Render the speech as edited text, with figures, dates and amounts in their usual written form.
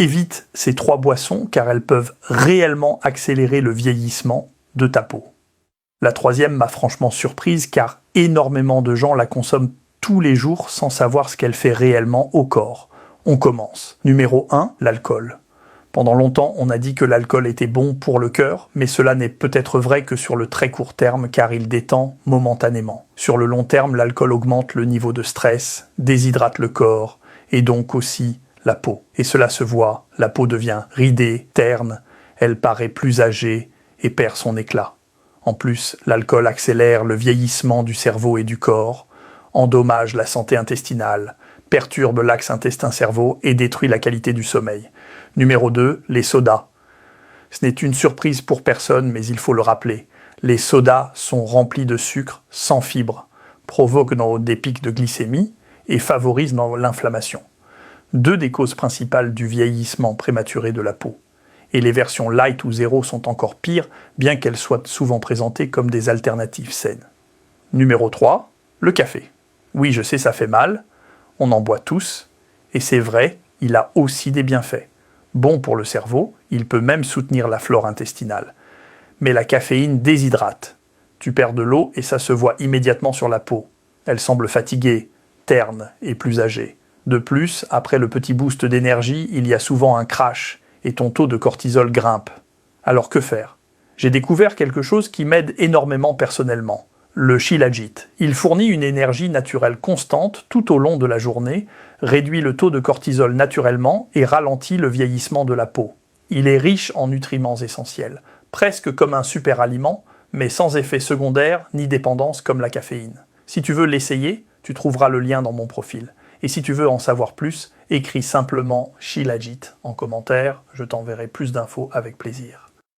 Évite ces 3 boissons car elles peuvent réellement accélérer le vieillissement de ta peau. La troisième m'a franchement surprise car énormément de gens la consomment tous les jours sans savoir ce qu'elle fait réellement au corps. On commence. Numéro 1, l'alcool. Pendant longtemps, on a dit que l'alcool était bon pour le cœur, mais cela n'est peut-être vrai que sur le très court terme car il détend momentanément. Sur le long terme, l'alcool augmente le niveau de stress, déshydrate le corps et donc aussi la peau. Et cela se voit, la peau devient ridée, terne, elle paraît plus âgée et perd son éclat. En plus, l'alcool accélère le vieillissement du cerveau et du corps, endommage la santé intestinale, perturbe l'axe intestin-cerveau et détruit la qualité du sommeil. Numéro 2, les sodas. Ce n'est une surprise pour personne, mais il faut le rappeler. Les sodas sont remplis de sucre sans fibres, provoquent des pics de glycémie et favorisent l'inflammation. 2 des causes principales du vieillissement prématuré de la peau. Et les versions light ou zéro sont encore pires, bien qu'elles soient souvent présentées comme des alternatives saines. Numéro 3, le café. Oui, je sais, ça fait mal, on en boit tous, et c'est vrai, il a aussi des bienfaits. Bon pour le cerveau, il peut même soutenir la flore intestinale. Mais la caféine déshydrate. Tu perds de l'eau et ça se voit immédiatement sur la peau. Elle semble fatiguée, terne et plus âgée. De plus, après le petit boost d'énergie, il y a souvent un crash et ton taux de cortisol grimpe. Alors que faire? J'ai découvert quelque chose qui m'aide énormément personnellement. Le Shilajit. Il fournit une énergie naturelle constante tout au long de la journée, réduit le taux de cortisol naturellement et ralentit le vieillissement de la peau. Il est riche en nutriments essentiels, presque comme un super aliment, mais sans effet secondaire ni dépendance comme la caféine. Si tu veux l'essayer, tu trouveras le lien dans mon profil. Et si tu veux en savoir plus, écris simplement Shilajit en commentaire, je t'enverrai plus d'infos avec plaisir.